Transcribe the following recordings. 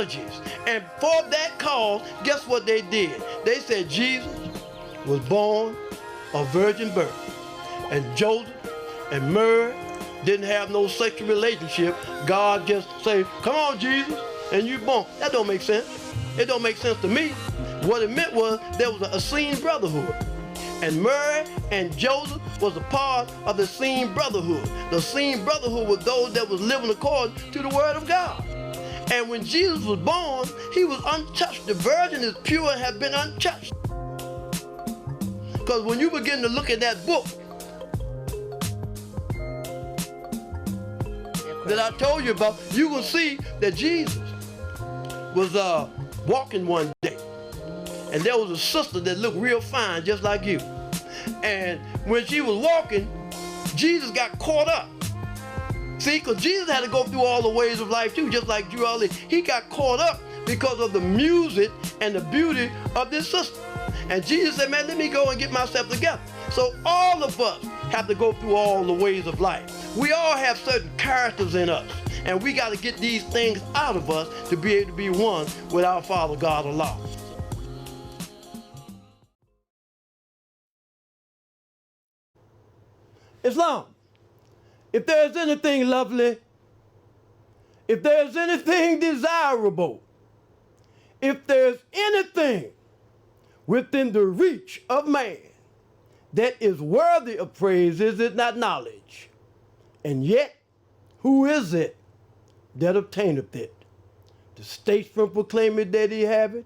genealogies. And for that cause, guess what they did? They said Jesus was born of virgin birth. And Joseph and Mary didn't have no sexual relationship. God just said, come on, Jesus, and you born. That don't make sense. It don't make sense to me. What it meant was there was a Essene brotherhood. And Mary and Joseph was a part of the Essene brotherhood. The Essene brotherhood was those that was living according to the word of God. And when Jesus was born, he was untouched. The virgin is pure and has been untouched. Because when you begin to look at that book that I told you about, you will see that Jesus was walking one day. And there was a sister that looked real fine, just like you. And when she was walking, Jesus got caught up. See, because Jesus had to go through all the ways of life too, just like Drew Ali. He got caught up because of the music and the beauty of this sister. And Jesus said, man, let me go and get myself together. So all of us have to go through all the ways of life. We all have certain characters in us. And we got to get these things out of us to be able to be one with our Father God Allah. Islam. If there's anything lovely, if there's anything desirable, if there's anything within the reach of man that is worthy of praise, is it not knowledge? And yet, who is it that obtaineth it? The statesman proclaimeth that he have it.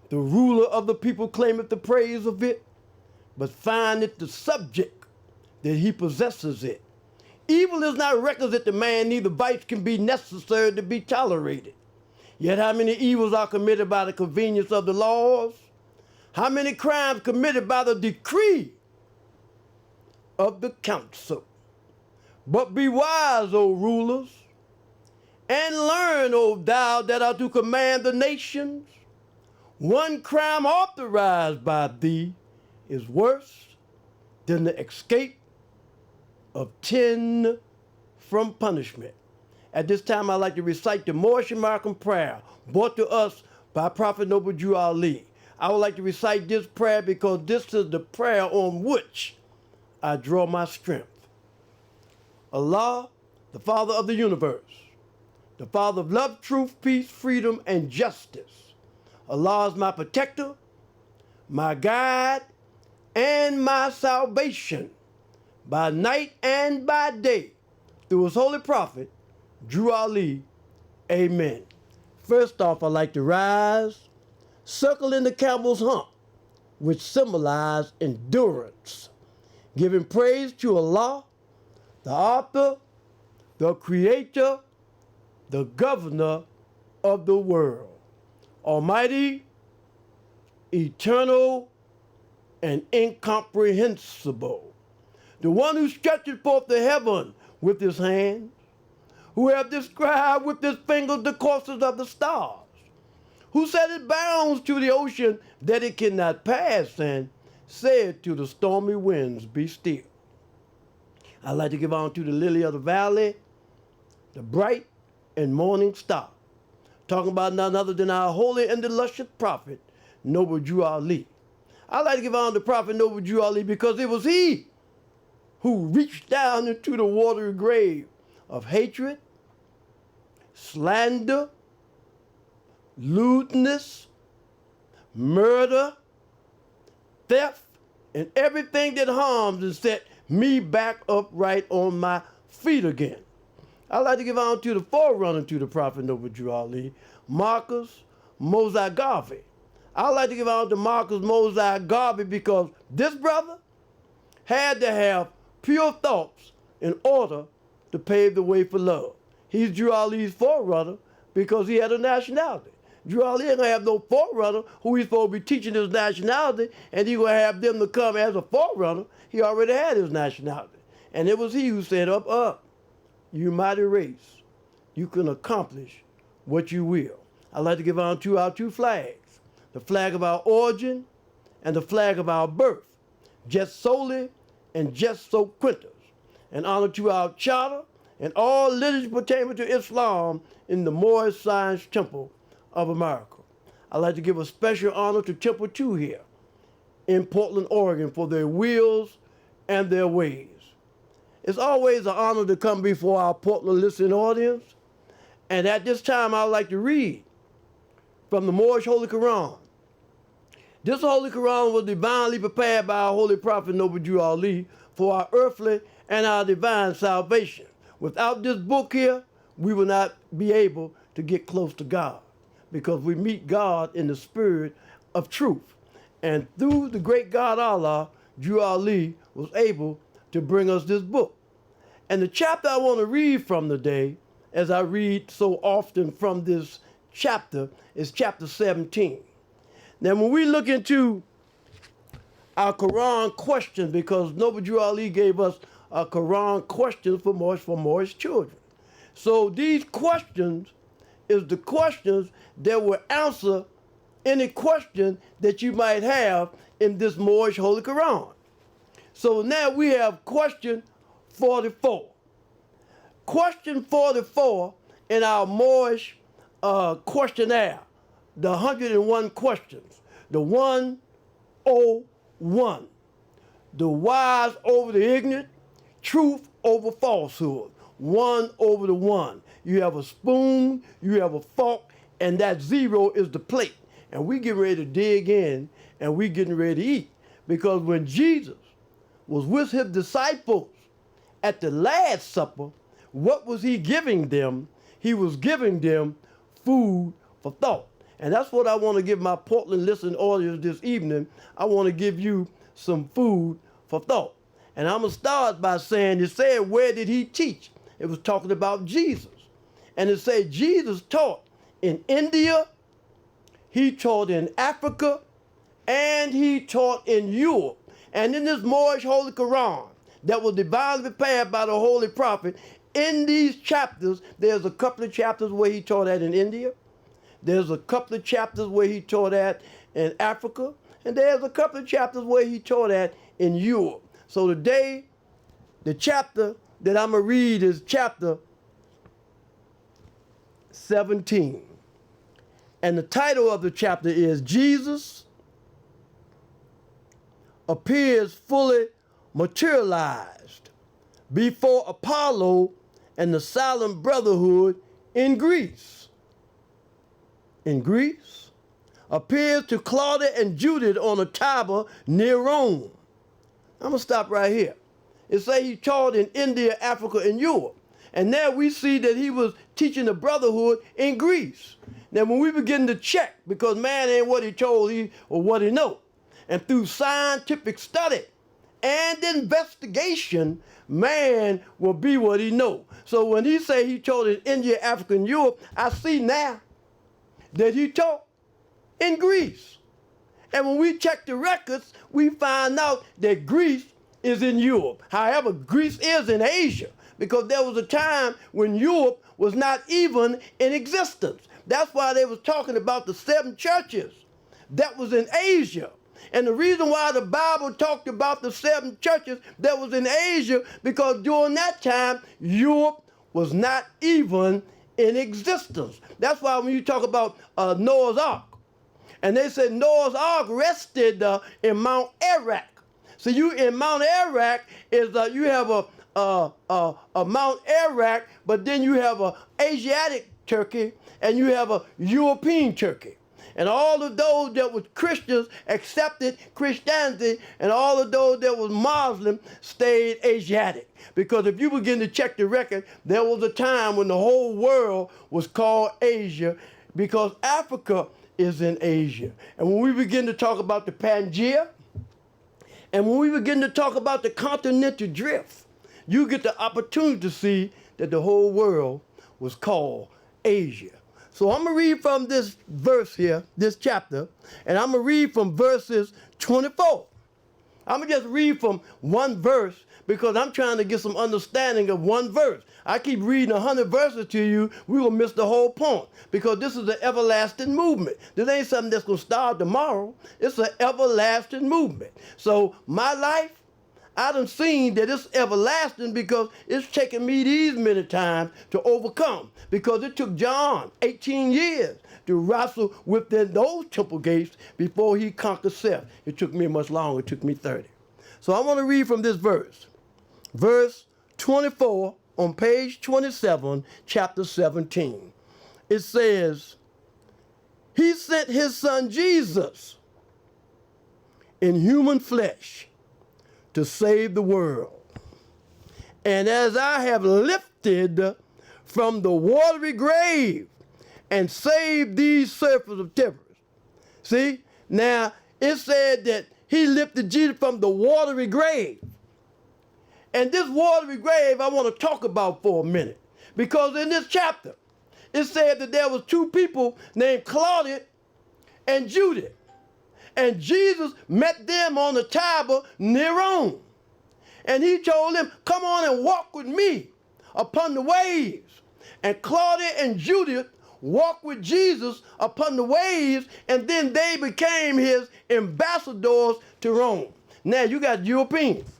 The ruler of the people claimeth the praise of it, but findeth the subject that he possesses it. Evil is not requisite to man, neither vice can be necessary to be tolerated. Yet how many evils are committed by the convenience of the laws? How many crimes committed by the decree of the council? But be wise, O rulers, and learn, O thou that art to command the nations. One crime authorized by thee is worse than the escape of 10 from punishment. At this time, I'd like to recite the Morsi Markham prayer brought to us by Prophet Noble Drew Ali. I would like to recite this prayer because this is the prayer on which I draw my strength. Allah, the Father of the universe, the Father of love, truth, peace, freedom, and justice. Allah is my protector, my guide, and my salvation, by night and by day, through his holy prophet, Drew Ali. Amen. First off, I'd like to rise, circling the camel's hump, which symbolizes endurance, giving praise to Allah, the author, the creator, the governor of the world, almighty, eternal, and incomprehensible, the one who stretches forth the heaven with his hands, who have described with his fingers the courses of the stars, who set its bounds to the ocean that it cannot pass, and said to the stormy winds, be still. I'd like to give honor to the lily of the valley, the bright and morning star, talking about none other than our holy and illustrious prophet, Noble Drew Ali. I'd like to give honor to Prophet Noble Drew Ali because it was he who reached down into the watery grave of hatred, slander, lewdness, murder, theft, and everything that harms and set me back upright on my feet again. I'd like to give honor to the forerunner to the Prophet Noble Drew Ali, Marcus Mosiah Garvey. I'd like to give honor to Marcus Mosiah Garvey because this brother had to have pure thoughts in order to pave the way for love. He's Drew Ali's forerunner because he had a nationality. Drew Ali ain't gonna have no forerunner who he's supposed to be teaching his nationality, and he's gonna have them to come as a forerunner. He already had his nationality. And it was he who said, up, you mighty race, you can accomplish what you will. I'd like to give honor to our two flags, the flag of our origin and the flag of our birth, just solely and just so quintus. And honor to our charter and all liturgy pertaining to Islam in the Moorish Science Temple of America. I'd like to give a special honor to Temple 2 here in Portland, Oregon for their wills and their ways. It's always an honor to come before our Portland listening audience. And at this time, I'd like to read from the Moorish Holy Quran. This Holy Quran was divinely prepared by our Holy Prophet Noble Jew Ali for our earthly and our divine salvation. Without this book here, we will not be able to get close to God, because we meet God in the spirit of truth. And through the great God Allah, Jew Ali was able to bring us this book. And the chapter I want to read from today, as I read so often from this chapter, is chapter 17. Now, when we look into our Quran questions, because Noble Jew Ali gave us a Quran questions for Moorish children. So these questions is the questions that will answer any question that you might have in this Moorish Holy Quran. So now we have question 44. Question 44 in our Moorish questionnaire, the 101 questions, the 101, the wise over the ignorant, truth over falsehood, one over the one. You have a spoon, you have a fork, and that zero is the plate. And we getting ready to dig in, and we getting ready to eat. Because when Jesus was with his disciples at the Last Supper, what was he giving them? He was giving them food for thought. And that's what I want to give my Portland listening audience this evening. I want to give you some food for thought. And I'm going to start by saying, it said, where did he teach? It was talking about Jesus. And it said Jesus taught in India, he taught in Africa, and he taught in Europe. And in this Moorish Holy Quran that was divinely prepared by the Holy Prophet, in these chapters, there's a couple of chapters where he taught at in India. There's a couple of chapters where he taught at in Africa. And there's a couple of chapters where he taught at in Europe. So today, the chapter that I'm going to read is chapter 17. And the title of the chapter is Jesus Appears Fully Materialized Before Apollo and the Silent Brotherhood in Greece. In Greece, appears to Claudia and Judith on a tower near Rome. I'm going to stop right here. It says he taught in India, Africa, and Europe. And there we see that he was teaching the brotherhood in Greece. Now, when we begin to check, because man ain't what he told he or what he know, and through scientific study and investigation, man will be what he know. So when he say he taught in India, Africa, and Europe, I see now that he taught in Greece. And when we check the records, we find out that Greece is in Europe. However, Greece is in Asia, because there was a time when Europe was not even in existence. That's why they was talking about the 7 churches that was in Asia. And the reason why the Bible talked about the 7 churches that was in Asia, because during that time, Europe was not even in existence. That's why when you talk about Noah's Ark, and they said Noah's Ark rested in Mount Ararat. So you in Mount Ararat is you have a Mount Ararat, but then you have a Asiatic Turkey and you have a European Turkey. And all of those that was Christians accepted Christianity, and all of those that was Muslim stayed Asiatic. Because if you begin to check the record, there was a time when the whole world was called Asia, because Africa is in Asia. And when we begin to talk about the Pangea, and when we begin to talk about the continental drift, you get the opportunity to see that the whole world was called Asia. So I'm going to read from this verse here, this chapter, and I'm going to read from verses 24. I'm going to just read from one verse because I'm trying to get some understanding of one verse. I keep reading 100 verses to you, we will miss the whole point, because this is an everlasting movement. This ain't something that's going to start tomorrow. It's an everlasting movement. So my life, I done seen that it's everlasting because it's taken me these many times to overcome. Because it took John 18 years to wrestle within those temple gates before he conquered self. It took me much longer. It took me 30. So I want to read from this verse. Verse 24 on page 27, chapter 17. It says, he sent his son Jesus in human flesh to save the world. And as I have lifted from the watery grave and saved these serpents of terrors. See, now it said that he lifted Jesus from the watery grave. And this watery grave I want to talk about for a minute. Because in this chapter, it said that there was two people named Claudius and Judith. And Jesus met them on the Tiber near Rome. And he told them, come on and walk with me upon the waves. And Claudius and Judith walked with Jesus upon the waves, and then they became his ambassadors to Rome. Now you got Europeans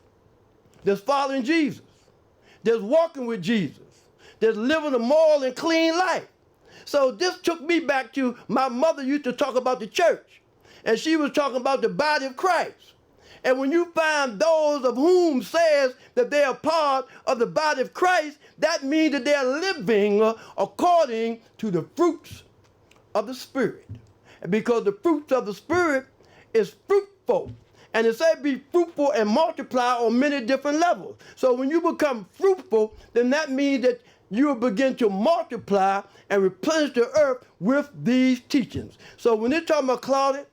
that's following Jesus, that's walking with Jesus, that's living a moral and clean life. So this took me back to my mother used to talk about the church, and she was talking about the body of Christ. And when you find those of whom says that they are part of the body of Christ, that means that they are living according to the fruits of the Spirit. Because the fruits of the Spirit is fruitful. And it says be fruitful and multiply on many different levels. So when you become fruitful, then that means that you will begin to multiply and replenish the earth with these teachings. So when they're talking about Claudius,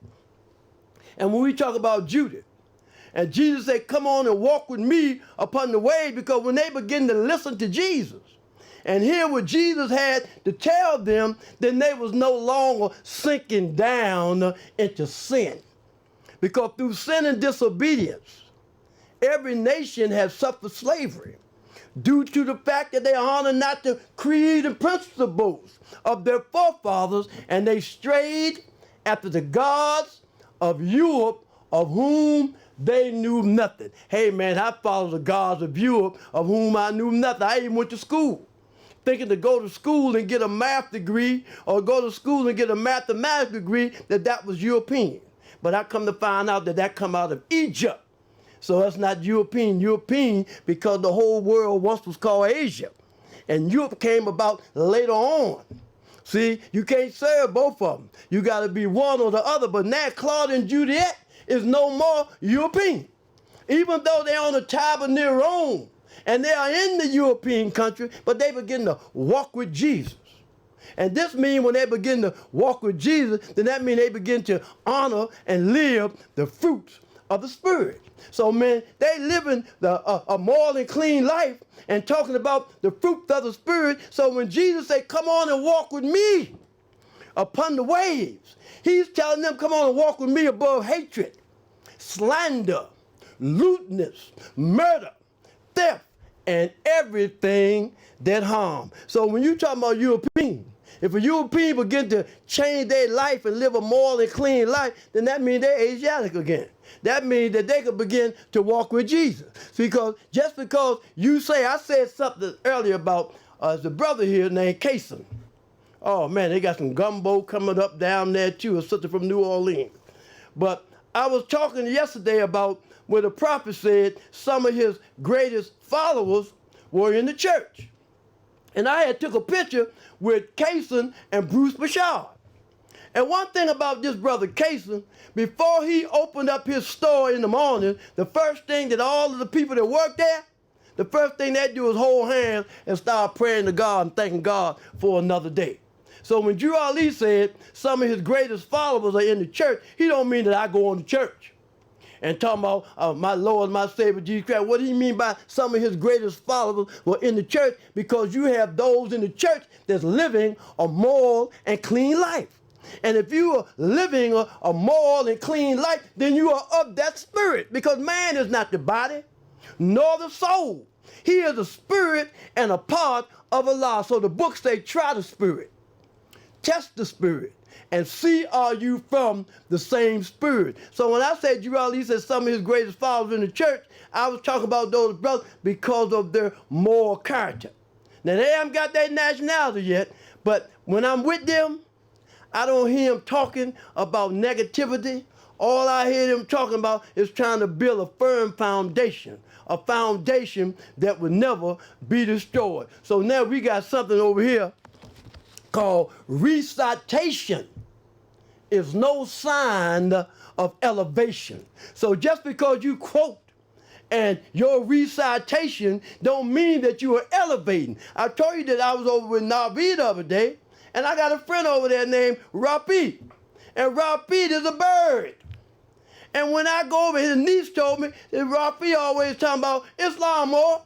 and when we talk about Judith, and Jesus said, come on and walk with me upon the way, because when they begin to listen to Jesus and hear what Jesus had to tell them, then they was no longer sinking down into sin. Because through sin and disobedience, every nation has suffered slavery due to the fact that they honor not the creed and principles of their forefathers, and they strayed after the gods of Europe, of whom they knew nothing. Hey man, I followed the gods of Europe, of whom I knew nothing. I even went to school, thinking to go to school and get a math degree, or go to school and get a mathematics degree, that was European. But I come to find out that come out of Egypt. So that's not European. European because the whole world once was called Asia. And Europe came about later on. See, you can't serve both of them. You got to be one or the other. But now Claude and Juliet is no more European. Even though they're on the Tiber near Rome, and they are in the European country, but they begin to walk with Jesus. And this means when they begin to walk with Jesus, then that means they begin to honor and live the fruits of the Spirit. So man, they living a moral and clean life and talking about the fruits of the Spirit. So when Jesus said, come on and walk with me upon the waves, he's telling them, come on and walk with me above hatred, slander, lewdness, murder, theft, and everything that harm. So when you talk about European, if a European begin to change their life and live a moral and clean life, then that means they're Asiatic again. That means that they could begin to walk with Jesus. Because just because you say, I said something earlier about the brother here named Kason. Oh man, they got some gumbo coming up down there too, or something from New Orleans. But I was talking yesterday about where the prophet said some of his greatest followers were in the church. And I had took a picture with Kason and Bruce Bashard. And one thing about this brother Kason, before he opened up his store in the morning, the first thing that all of the people that worked there, the first thing they do is hold hands and start praying to God and thanking God for another day. So when Drew Ali said some of his greatest followers are in the church, he don't mean that I go on to church and talking about my Lord, my Savior, Jesus Christ. What do he mean by some of his greatest followers were in the church? Because you have those in the church that's living a moral and clean life. And if you are living a moral and clean life, then you are of that spirit. Because man is not the body, nor the soul. He is a spirit and a part of Allah. So the book say, try the spirit, test the spirit. And see, are you from the same spirit? So when I said Gerald Lee said some of his greatest followers in the church, I was talking about those brothers because of their moral character. Now, they haven't got their nationality yet, but when I'm with them, I don't hear them talking about negativity. All I hear them talking about is trying to build a firm foundation, a foundation that will never be destroyed. So now we got something over here called recitation is no sign of elevation. So just because you quote and your recitation don't mean that you are elevating. I told you that I was over with Navi the other day, and I got a friend over there named Rapid. And Rapid is a bird. And when I go over, his niece told me that Rapid always talking about Islam more,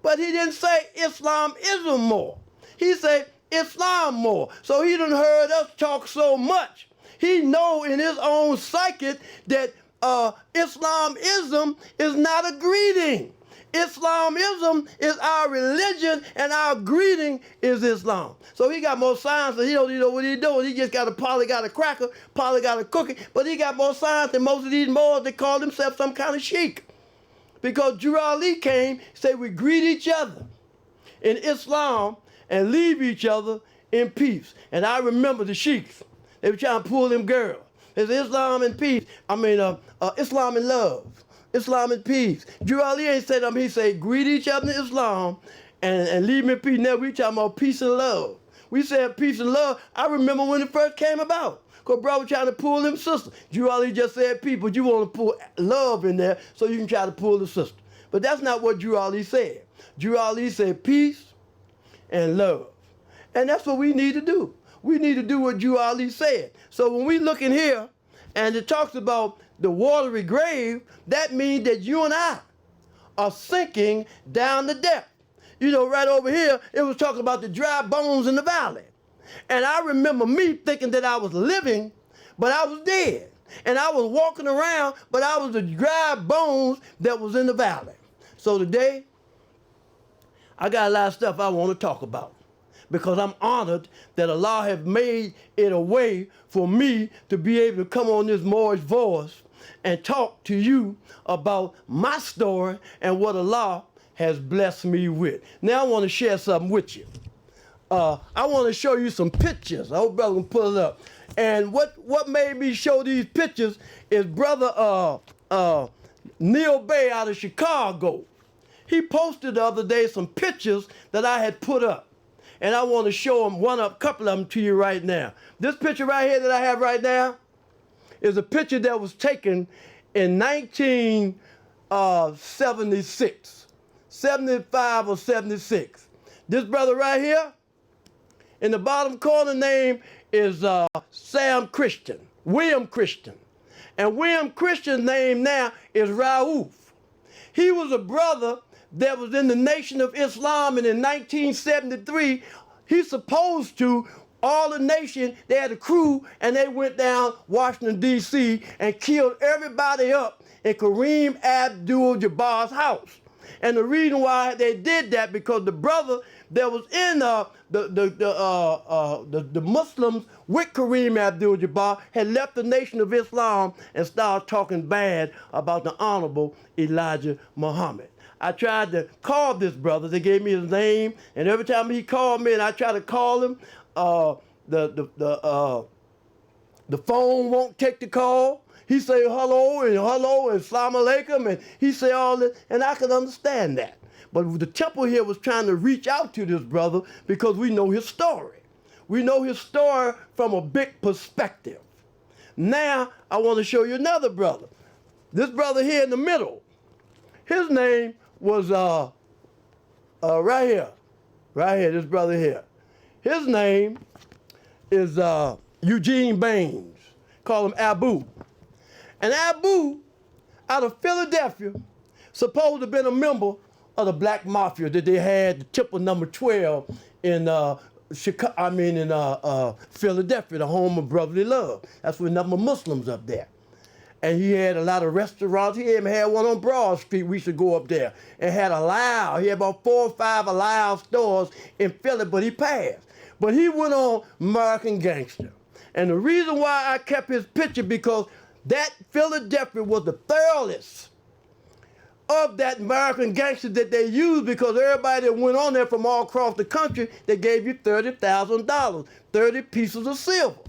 but he didn't say Islamism more. He said Islam more. So he done heard us talk so much. He know in his own psyche that Islamism is not a greeting. Islamism is our religion and our greeting is Islam. So he got more science and he don't even know what he's doing. He just probably got a cracker, probably got a cookie, but he got more science than most of these Moors that call themselves some kind of sheik. Because Gerald Lee came, said we greet each other in Islam and leave each other in peace. And I remember the sheiks. They were trying to pull them girls. It's Islam and peace. Islam and love. Islam and peace. Gerald Lee ain't said them. He said, greet each other in Islam and leave me in peace. Now we talking about peace and love. We said peace and love. I remember when it first came about. Because brother was trying to pull them sisters. Gerald Lee just said people, you want to pull love in there so you can try to pull the sister. But that's not what Gerald Lee said. Gerald Lee said peace and love. And that's what we need to do. We need to do what Gerald Lee said. So when we look in here and it talks about the watery grave, that means that you and I are sinking down the depth. You know, right over here, it was talking about the dry bones in the valley. And I remember me thinking that I was living, but I was dead. And I was walking around, but I was the dry bones that was in the valley. So today, I got a lot of stuff I want to talk about, because I'm honored that Allah has made it a way for me to be able to come on this Moorish voice and talk to you about my story and what Allah has blessed me with. Now I want to share something with you. I want to show you some pictures. I hope brother can pull it up. And what made me show these pictures is brother Lynch-Bey out of Chicago. He posted the other day some pictures that I had put up. And I want to show them couple of them to you right now. This picture right here that I have right now is a picture that was taken in 1976, 75 or 76. This brother right here, in the bottom corner name is William Christian. And William Christian's name now is Raouf. He was a brother that was in the Nation of Islam, and in 1973, he's supposed to, all the nation, they had a crew, and they went down Washington, D.C., and killed everybody up in Kareem Abdul-Jabbar's house. And the reason why they did that, because the brother that was in the Muslims with Kareem Abdul-Jabbar had left the Nation of Islam and started talking bad about the Honorable Elijah Muhammad. I tried to call this brother. They gave me his name, and every time he called me and I tried to call him, the phone won't take the call. He say hello and salam alaikum, and he say all this, and I could understand that. But the temple here was trying to reach out to this brother because we know his story. We know his story from a big perspective. Now I want to show you another brother. This brother here in the middle, his name was right here, this brother here. His name is Eugene Baines. Call him Abu. And Abu, out of Philadelphia, supposed to have been a member of the Black Mafia that they had, the Temple number 12 in Philadelphia, the home of brotherly love. That's where number of Muslims up there. And he had a lot of restaurants. He even had one on Broad Street. We should go up there. And had He had about 4 or 5 Allow stores in Philly, but he passed. But he went on American Gangster. And the reason why I kept his picture, because that Philadelphia was the thoroughest of that American gangster that they used, because everybody that went on there from all across the country, they gave you $30,000, 30 pieces of silver.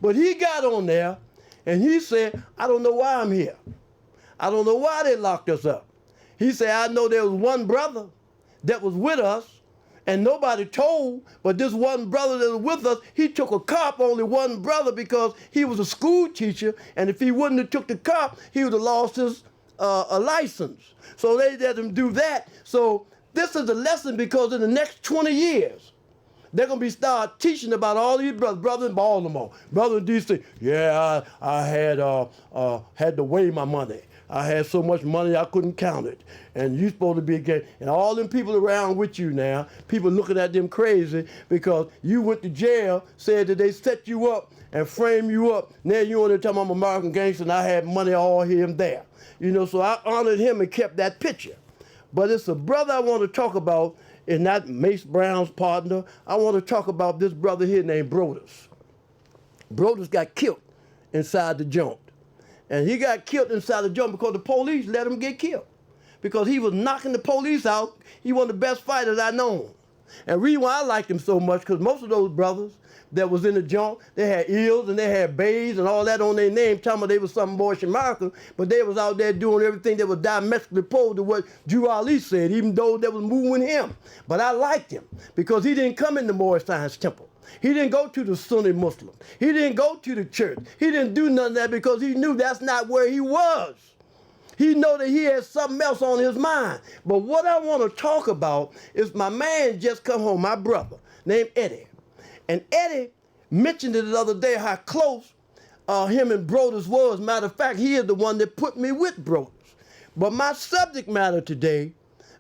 But he got on there and he said, I don't know why I'm here. I don't know why they locked us up. He said, I know there was one brother that was with us and nobody told, but this one brother that was with us, he took a cop, only one brother, because he was a school teacher, and if he wouldn't have took the cop, he would have lost his a license. So they let him do that. So this is a lesson, because in the next 20 years, they're going to be start teaching about all these brothers in Baltimore, brother in D.C. Yeah, I had to weigh my money. I had so much money I couldn't count it. And you supposed to be gay. And all them people around with you now, people looking at them crazy because you went to jail, said that they set you up and frame you up. Now you want to tell me I'm American gangster and I had money all here and there. You know, so I honored him and kept that picture. But it's a brother I want to talk about, and not Mace Brown's partner. I want to talk about this brother here named Brodus. Brodus got killed inside the joint. And he got killed inside the joint because the police let him get killed. Because he was knocking the police out. He one of the best fighters I known. And the reason why I liked him so much, because most of those brothers that was in the joint, they had Ills and they had Bays and all that on their name, telling me they was some Moorish American, but they was out there doing everything that was diametrically opposed to what Drew Ali said, even though they was moving him. But I liked him because he didn't come in the Moorish Science Temple. He didn't go to the Sunni Muslim. He didn't go to the church. He didn't do none of that because he knew that's not where he was. He know that he had something else on his mind. But what I want to talk about is my man just come home, my brother, named Eddie. And Eddie mentioned it the other day how close him and Brodus was. Matter of fact, he is the one that put me with Brodus. But my subject matter today,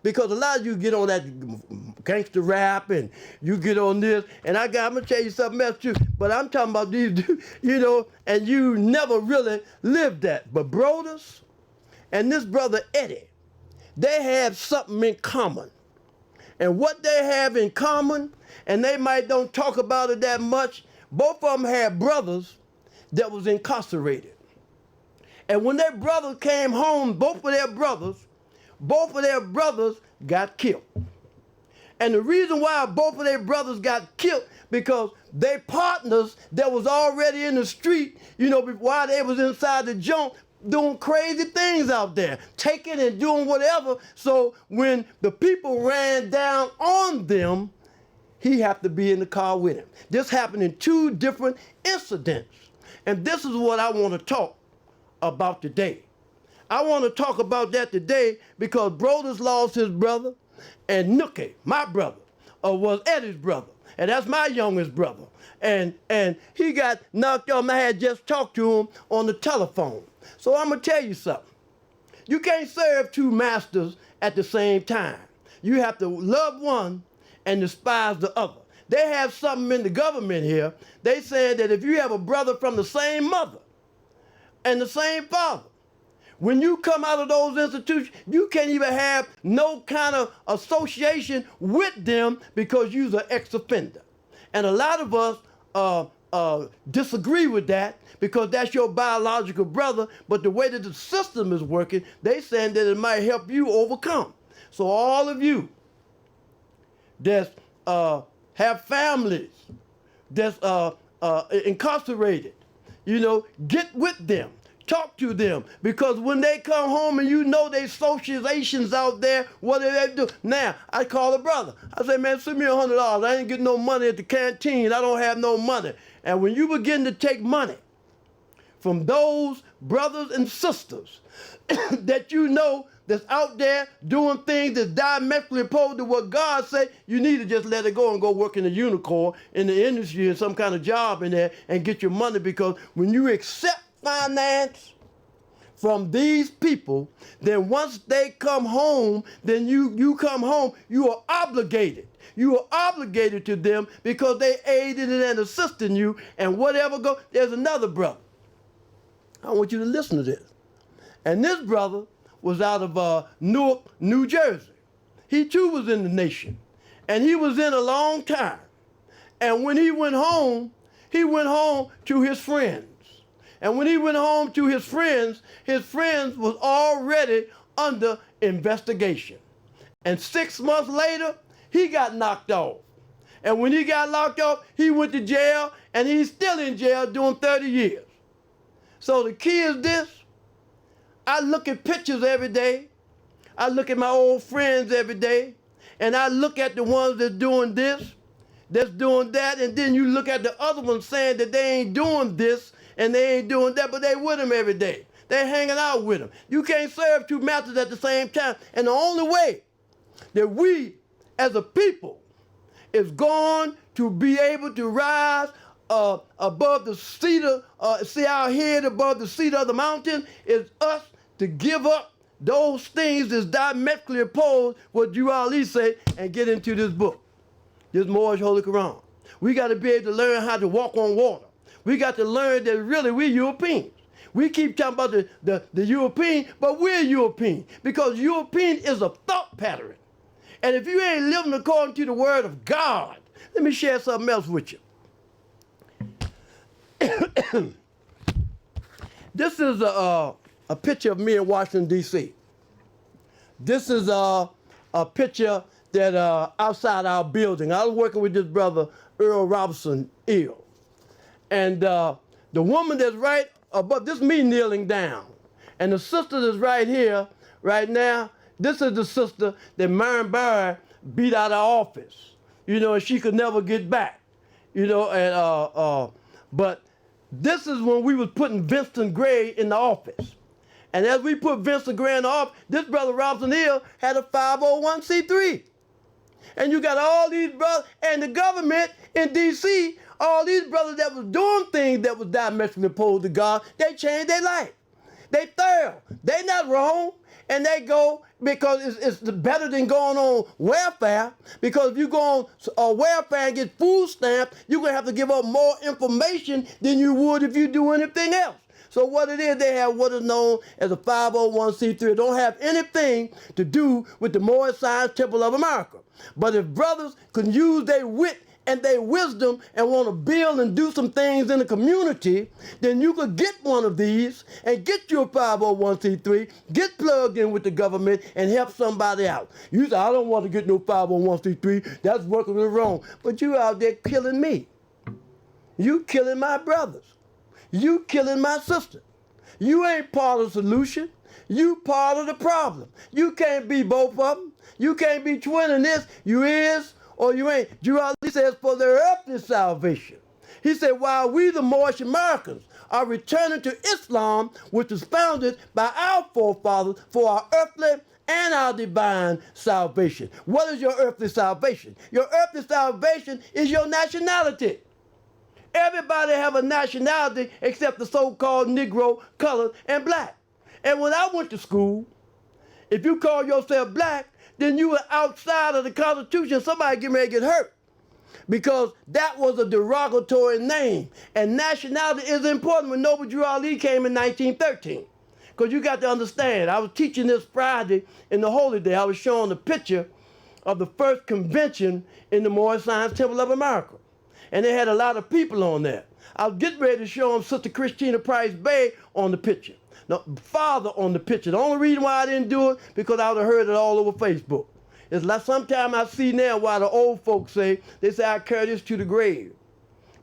because a lot of you get on that gangster rap and you get on this, and I'm going to tell you something else too, but I'm talking about these, you know, and you never really lived that. But Brodus and this brother Eddie, they have something in common. And what they have in common, and they might don't talk about it that much, both of them had brothers that was incarcerated. And when their brother came home, both of their brothers got killed. And the reason why both of their brothers got killed, because their partners that was already in the street, you know, while they was inside the joint, doing crazy things out there, taking and doing whatever. So when the people ran down on them, he had to be in the car with him. This happened in two different incidents. And this is what I want to talk about today. I want to talk about that today because Brodus lost his brother, and Nookie, my brother, was Eddie's brother. And that's my youngest brother. And he got knocked off. I had just talked to him on the telephone. So I'm going to tell you something. You can't serve two masters at the same time. You have to love one and despise the other. They have something in the government here. They said that if you have a brother from the same mother and the same father, when you come out of those institutions, you can't even have no kind of association with them because you're an ex-offender. And a lot of us disagree with that because that's your biological brother, but the way that the system is working, they saying that it might help you overcome. So all of you that have families that's incarcerated, you know, get with them. Talk to them, because when they come home and you know they socializations out there, what do they do? Now, I call a brother. I say, man, send me $100. I ain't getting no money at the canteen. I don't have no money. And when you begin to take money from those brothers and sisters that you know that's out there doing things that's diametrically opposed to what God said, you need to just let it go and go work in the unicorn, in the industry, in some kind of job in there and get your money, because when you accept finance from these people, then once they come home, then you come home, you are obligated. You are obligated to them because they aided and assisted you, and whatever go, there's another brother. I want you to listen to this. And this brother was out of Newark, New Jersey. He too was in the nation, and he was in a long time. And when he went home, he went home to his friends. And when he went home to his friends was already under investigation. And 6 months later, he got knocked off. And when he got locked off, he went to jail, and he's still in jail doing 30 years. So the key is this. I look at pictures every day. I look at my old friends every day. And I look at the ones that's doing this, that's doing that, and then you look at the other ones saying that they ain't doing this and they ain't doing that, but they with him every day. They hanging out with him. You can't serve two masters at the same time. And the only way that we as a people is going to be able to rise above the cedar, see our head above the cedar of the mountain, is us to give up those things that's diametrically opposed what you Ali say and get into this book, this Moorish Holy Quran. We got to be able to learn how to walk on water. We got to learn that really we're Europeans. We keep talking about the European, but we're European because European is a thought pattern. And if you ain't living according to the word of God, let me share something else with you. This is a picture of me in Washington, D.C. This is a picture that outside our building. I was working with this brother, Earl Robinson Ill. And the woman that's right above, this is me kneeling down. And the sister that's right here, right now, this is the sister that Myron Barry beat out of office. You know, and she could never get back. You know, and but this is when we was putting Vincent Gray in the office. And as we put Vincent Gray in the office, this brother Robinson Hill had a 501c3. And you got all these brothers, and the government in D.C., all these brothers that was doing things that was diametrically opposed to God, they changed their life. They thorough. They not wrong. And they go because it's better than going on welfare. Because if you go on welfare and get food stamps, you're going to have to give up more information than you would if you do anything else. So what it is, they have what is known as a 501c3. It don't have anything to do with the Moorish Science Temple of America. But if brothers can use their wit and their wisdom and want to build and do some things in the community, then you could get one of these and get your 501c3, get plugged in with the government and help somebody out. You say, I don't want to get no 501c3, that's working wrong. But you out there killing me. You killing my brothers. You killing my sister. You ain't part of the solution. You part of the problem. You can't be both of them. You can't be twinning this. You is or you ain't. He says for their earthly salvation. He said while we the Moorish Americans are returning to Islam, which was founded by our forefathers for our earthly and our divine salvation. What is your earthly salvation? Your earthly salvation is your nationality. Everybody have a nationality except the so-called Negro, colored, and black. And when I went to school, if you call yourself black, then you were outside of the Constitution. Somebody get ready to get hurt because that was a derogatory name. And nationality is important. When Noble Drew Ali came in 1913. Because you got to understand, I was teaching this Friday in the Holy Day. I was showing a picture of the first convention in the Moorish Science Temple of America. And they had a lot of people on there. I was getting ready to show them Sister Christina Price Bay on the picture. The father on the picture. The only reason why I didn't do it, because I would have heard it all over Facebook. It's like sometimes I see now why the old folks say, they say I carry this to the grave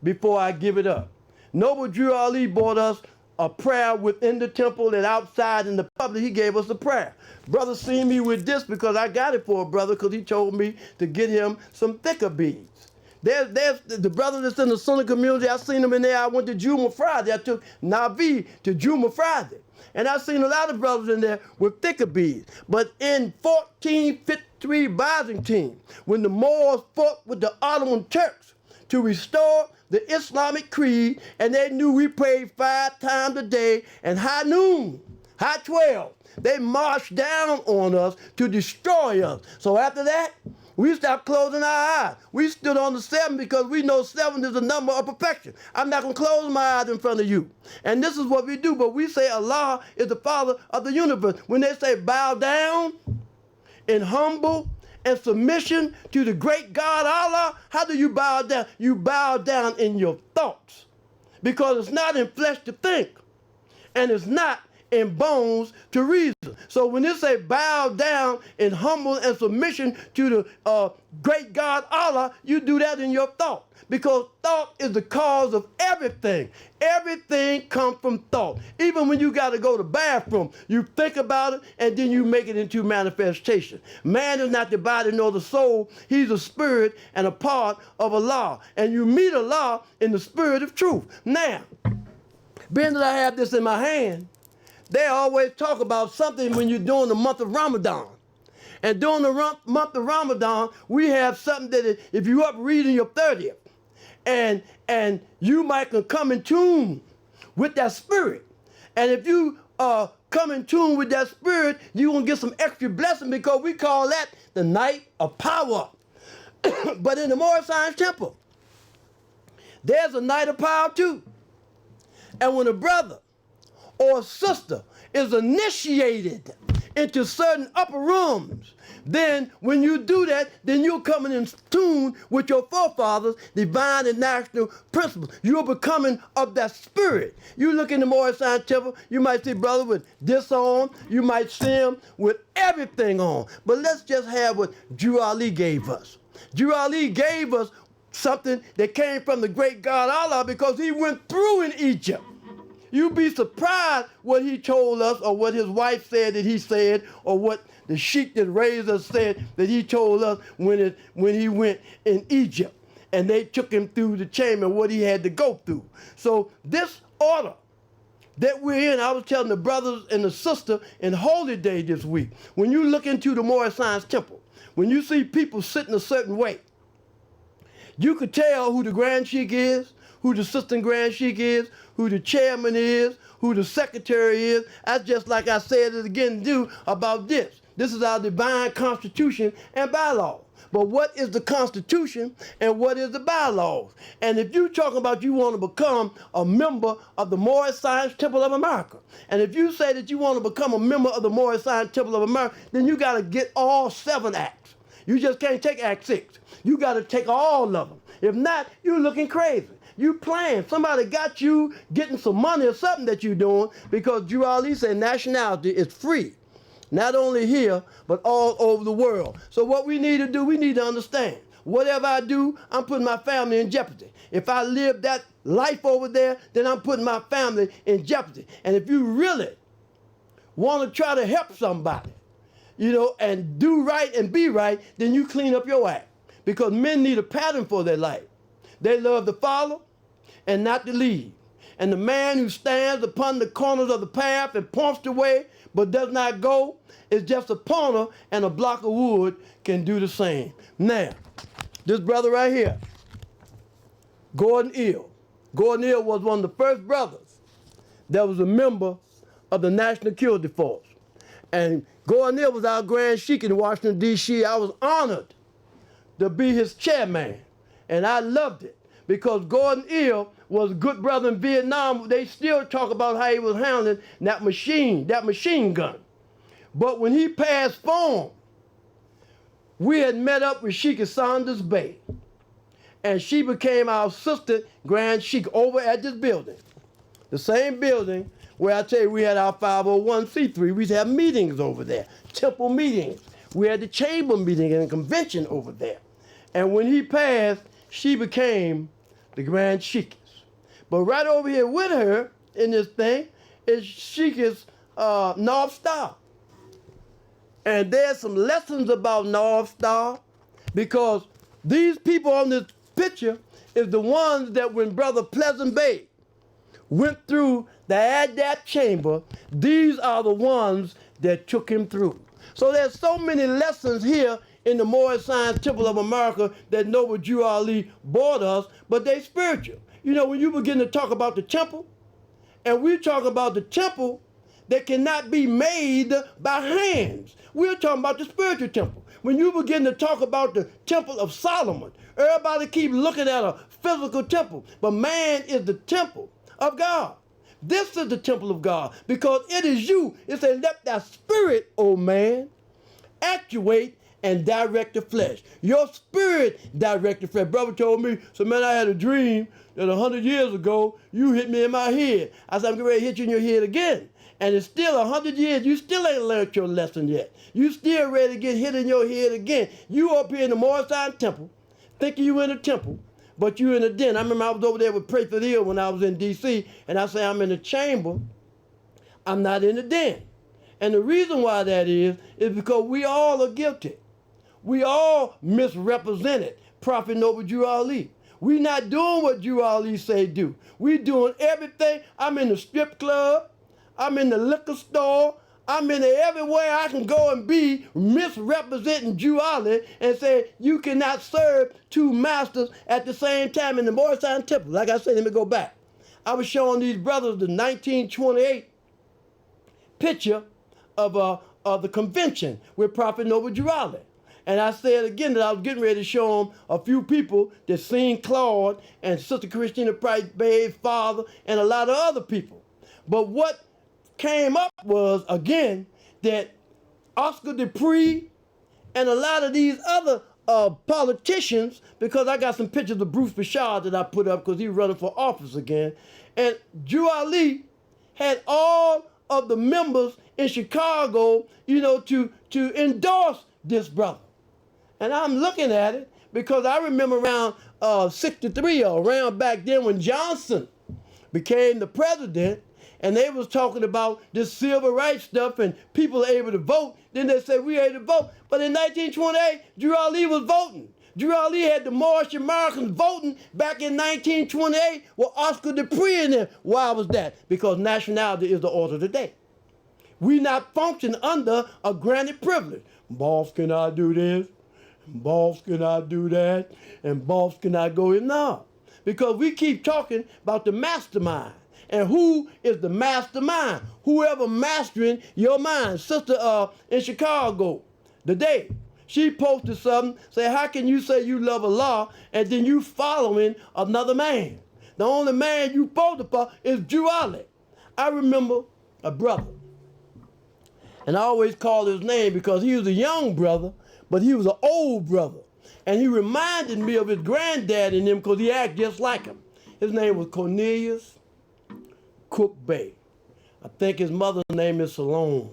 before I give it up. Noble Drew Ali brought us a prayer within the temple and outside in the public. He gave us a prayer. Brother seen me with this because I got it for a brother because he told me to get him some thicker beads. There's the brother that's in the Sunni community. I seen him in there. I went to Juma Friday. I took Navi to Juma Friday. And I seen a lot of brothers in there with thicker beads. But in 1453 Byzantine, when the Moors fought with the Ottoman Turks to restore the Islamic creed, and they knew we prayed 5 times a day, and high noon, high 12, they marched down on us to destroy us. So after that, we stopped closing our eyes. We stood on the 7 because we know 7 is the number of perfection. I'm not going to close my eyes in front of you. And this is what we do. But we say Allah is the Father of the universe. When they say bow down and humble and submission to the great God Allah, how do you bow down? You bow down in your thoughts, because it's not in flesh to think, and it's not in bones to reason. So when it say bow down in humble and submission to the great God Allah, you do that in your thought, because thought is the cause of everything. Everything comes from thought. Even when you got to go to the bathroom, you think about it and then you make it into manifestation. Man is not the body nor the soul. He's a spirit and a part of Allah. And you meet Allah in the spirit of truth. Now, being that I have this in my hand, they always talk about something when you're doing the month of Ramadan. And during the month of Ramadan, we have something that if you up reading your 30th, and you might can come in tune with that spirit. And if you come in tune with that spirit, you're going to get some extra blessing, because we call that the night of power. But in the Moorish Science Temple, there's a night of power too. And when a brother or a sister is initiated into certain upper rooms, then when you do that, then you're coming in tune with your forefathers' divine and national principles. You're becoming of that spirit. You look in the Moorish Science Temple, you might see brother with this on, you might see him with everything on. But let's just have what Drew Ali gave us. Drew Ali gave us something that came from the great God Allah, because he went through in Egypt. You'd be surprised what he told us, or what his wife said that he said, or what the sheik that raised us said that he told us when he went in Egypt. And they took him through the chamber, what he had to go through. So this order that we're in, I was telling the brothers and the sister in Holy Day this week, when you look into the Moorish Science Temple, when you see people sitting a certain way, you could tell who the Grand Sheik is, who the Assistant Grand Sheik is, who the chairman is, who the secretary is. That's just like I said it again too about this. This is our divine constitution and bylaws. But what is the Constitution and what is the bylaws? And if you're talking about you want to become a member of the Moorish Science Temple of America, and if you say that you want to become a member of the Moorish Science Temple of America, then you got to get all 7 acts. You just can't take Act 6. You got to take all of them. If not, you're looking crazy. You playing. Somebody got you getting some money or something that you're doing, because Drew Ali said nationality is free. Not only here, but all over the world. So what we need to do, we need to understand, whatever I do, I'm putting my family in jeopardy. If I live that life over there, then I'm putting my family in jeopardy. And if you really want to try to help somebody, and do right and be right, then you clean up your act. Because men need a pattern for their life. They love to follow and not to lead. And the man who stands upon the corners of the path and points the way but does not go is just a pointer, and a block of wood can do the same. Now, this brother right here, Gordon Hill. Gordon Hill was one of the first brothers that was a member of the National Security Force. And Gordon Hill was our Grand Sheik in Washington, D.C. I was honored to be his chairman, and I loved it, because Gordon Hill was a good brother in Vietnam. They still talk about how he was handling that machine gun. But when he passed form, we had met up with Sheikh Saunders Bay, and she became our assistant Grand Sheik over at this building, the same building where I tell you we had our 501c3. We used to have meetings over there, temple meetings. We had the chamber meeting and a convention over there. And when he passed, she became the Grand Sheikess. But right over here with her in this thing is Sheikess North Star. And there's some lessons about North Star, because these people on this picture is the ones that when Brother Pleasant Bey went through the Adat chamber, these are the ones that took him through. So there's so many lessons here in the Moorish Science Temple of America that Noble Drew Ali brought us, but they spiritual. When you begin to talk about the temple, and we talk about the temple that cannot be made by hands. We're talking about the spiritual temple. When you begin to talk about the temple of Solomon, everybody keep looking at a physical temple, but man is the temple of God. This is the temple of God, because it is you. It says, let that spirit, O man, actuate and direct the flesh. Your spirit direct the flesh. Brother told me, so man, I had a dream that 100 years ago, you hit me in my head. I said, I'm getting ready to hit you in your head again. And it's still 100 years, you still ain't learned your lesson yet. You still ready to get hit in your head again. You up here in the Morrison Temple, thinking you in a temple, but you in a den. I remember I was over there with Prather Hill when I was in D.C., and I say I'm in the chamber, I'm not in the den. And the reason why that is because we all are guilty. We all misrepresented Prophet Noble Drew Ali. We not doing what Drew Ali say do. We doing everything. I'm in the strip club. I'm in the liquor store. I'm in everywhere I can go and be misrepresenting Drew Ali and say you cannot serve two masters at the same time in the Morrison Temple. Like I said, let me go back. I was showing these brothers the 1928 picture of the convention with Prophet Noble Drew Ali. And I said again that I was getting ready to show them a few people that seen Claude and Sister Christina Price Bay's father and a lot of other people. But what came up was, again, that Oscar Dupree and a lot of these other politicians, because I got some pictures of Bruce Bashar that I put up because he's running for office again, and Drew Ali had all of the members in Chicago, to endorse this brother. And I'm looking at it because I remember around 63 or around back then when Johnson became the president and they was talking about this civil rights stuff and people are able to vote. Then they said we able to vote. But in 1928, Drew Ali was voting. Drew Ali had the Moorish Americans voting back in 1928 with Oscar Dupree in there. Why was that? Because nationality is the order of the day. We not function under a granted privilege. Boss, can I do this? Boss, can I do that? And boss, can I go in? No. Because we keep talking about the mastermind. And who is the mastermind? Whoever mastering your mind. Sister in Chicago today, she posted something, say, how can you say you love Allah and then you following another man? The only man you supposed to follow is Drew Ali. I remember a brother, and I always call his name because he was a young brother, but he was an old brother. And he reminded me of his granddad and him because he acted just like him. His name was Cornelius Cook Bey. I think his mother's name is Salome.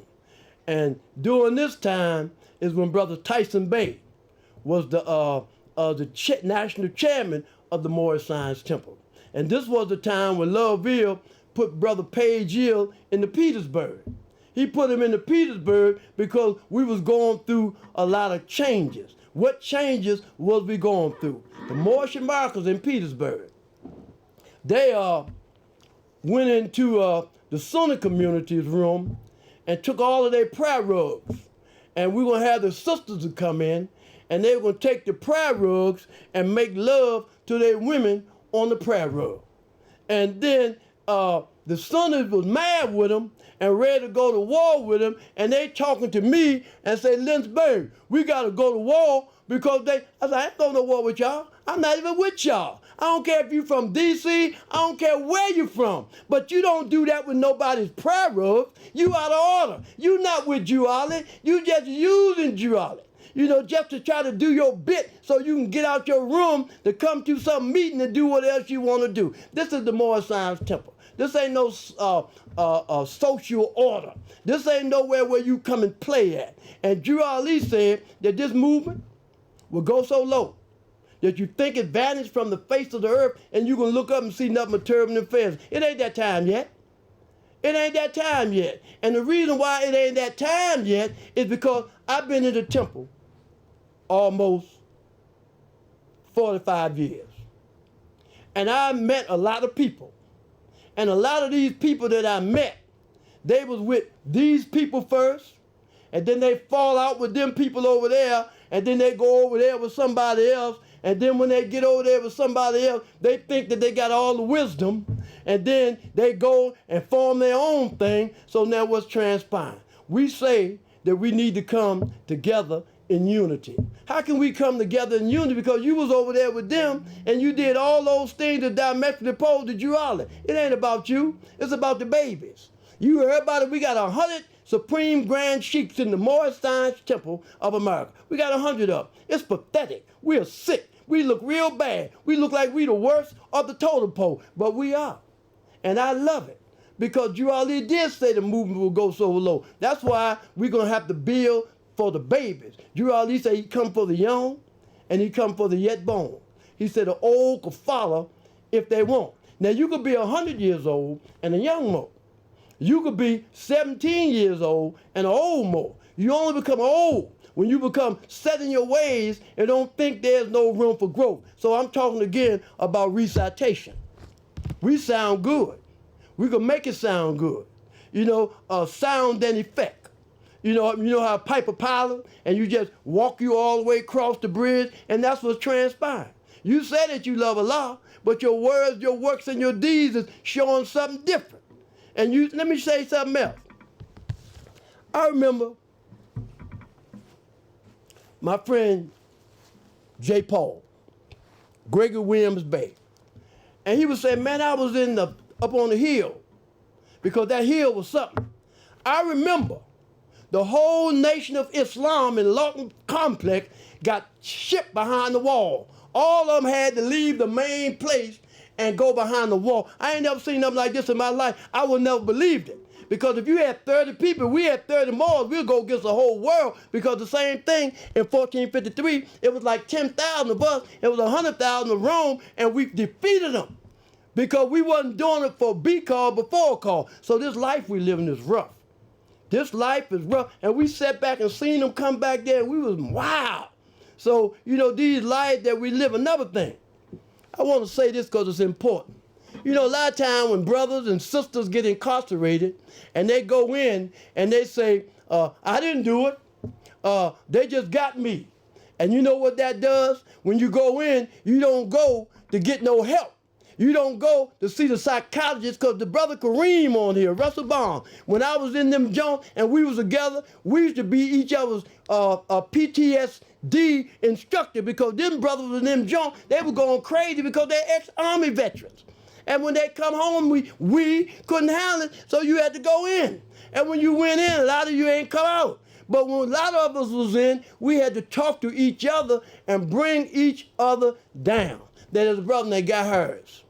And during this time is when Brother Tyson Bey was the national chairman of the Moorish Science Temple. And this was the time when Loveville put Brother Page Hill into Petersburg. He put him into Petersburg because we was going through a lot of changes. What changes was we going through? The Moorish Americans in Petersburg, they went into the Sunni community's room and took all of their prayer rugs. And we were going to have the sisters to come in, and they were going to take the prayer rugs and make love to their women on the prayer rug. And then the Sunnis was mad with them and ready to go to war with them, and they talking to me and say, Lynch-Bey, we got to go to war because I said, I ain't going to war with y'all. I'm not even with y'all. I don't care if you from D.C., I don't care where you from, but you don't do that with nobody's prayer rugs. You out of order. You not with Drew Ali. You just using Drew Ali. Just to try to do your bit so you can get out your room to come to some meeting and do what else you want to do. This is the Moorish Science Temple. This ain't no social order. This ain't nowhere where you come and play at. And Drew Ali said that this movement will go so low that you think it vanished from the face of the earth and you can look up and see nothing but turban and feathers. It ain't that time yet. It ain't that time yet. And the reason why it ain't that time yet is because I've been in the temple almost 45 years. And I met a lot of people. And a lot of these people that I met, they was with these people first, and then they fall out with them people over there, and then they go over there with somebody else, and then when they get over there with somebody else, they think that they got all the wisdom, and then they go and form their own thing. So now what's transpiring? We say that we need to come together in unity. How can we come together in unity? Because you was over there with them and you did all those things that diametrically opposed to Drew Ali. It ain't about you. It's about the babies. You heard about it. We got supreme grand sheiks in the Moorish Science Temple of America. We got 100 of them. It's pathetic. We are sick. We look real bad. We look like we the worst of the totem pole, but we are. And I love it because Drew Ali did say the movement will go so low. That's why we're going to have to build for the babies. Drew Ali said he come for the young and he come for the yet born. He said the old could follow if they want. Now you could be 100 years old and a young mo. You could be 17 years old and an old mo. You only become old when you become set in your ways and don't think there's no room for growth. So I'm talking again about recitation. We sound good. We can make it sound good. You know, sound and effect. You know how a pipe a pilot and you just walk you all the way across the bridge and that's what's transpiring. You say that you love Allah, but your words, your works, and your deeds is showing something different. And let me say something else. I remember my friend J. Paul, Gregory Williams Bey. And he was saying, man, I was up on the hill because that hill was something. I remember the whole nation of Islam in Lawton Complex got shipped behind the wall. All of them had to leave the main place and go behind the wall. I ain't never seen nothing like this in my life. I would never believed it. Because if you had 30 people, we had 30 more, we'll go against the whole world. Because the same thing in 1453, it was like 10,000 of us, it was 100,000 of Rome, and we defeated them. Because we wasn't doing it for B call before call. So this life we living is rough. This life is rough. And we sat back and seen them come back there, and we was wow. So, you know, these lives that we live, another thing. I want to say this because it's important. You know, a lot of times when brothers and sisters get incarcerated and they go in and they say, I didn't do it. They just got me. And you know what that does? When you go in, you don't go to get no help. You don't go to see the psychologist because the brother Kareem on here, Russell Bond, when I was in them joints and we was together, we used to be each other's PTSD instructor because them brothers in them joints, they were going crazy because they're ex-Army veterans. And when they come home, we couldn't handle it, so you had to go in. And when you went in, a lot of you ain't come out. But when a lot of us was in, we had to talk to each other and bring each other down. There's a brother that got hers.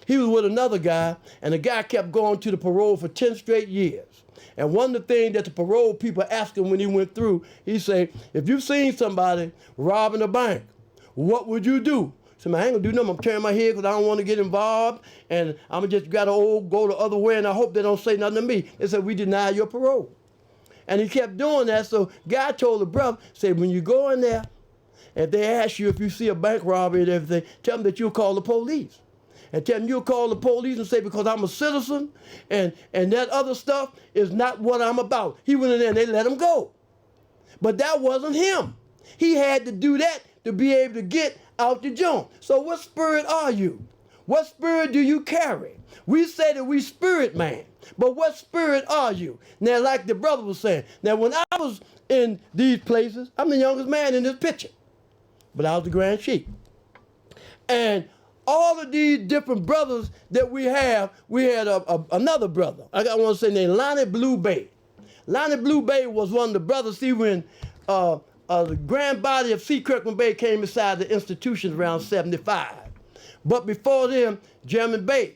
He was with another guy, and the guy kept going to the parole for 10 straight years. And one of the things that the parole people asked him when he went through, he said, if you've seen somebody robbing a bank, what would you do? So man, I ain't gonna do nothing. I'm turning my head because I don't want to get involved, and I'm just gotta go the other way, and I hope they don't say nothing to me. They said, we deny your parole. And he kept doing that, so God told the brother, said, when you go in there, if they ask you if you see a bank robbery and everything, tell them that you'll call the police. And tell them you'll call the police and say, because I'm a citizen, and that other stuff is not what I'm about. He went in there and they let him go. But that wasn't him. He had to do that to be able to get out the joint. So what spirit are you? What spirit do you carry? We say that we spirit man, but what spirit are you? Now, like the brother was saying, now when I was in these places, I'm the youngest man in this picture, but I was the grand sheik. And all of these different brothers that we had another brother. I want to say named Lynch-Bey. Lynch-Bey was one of the brothers, see, when the grand body of C. Kirkman Bey came inside the institutions around 75. But before them, German Bey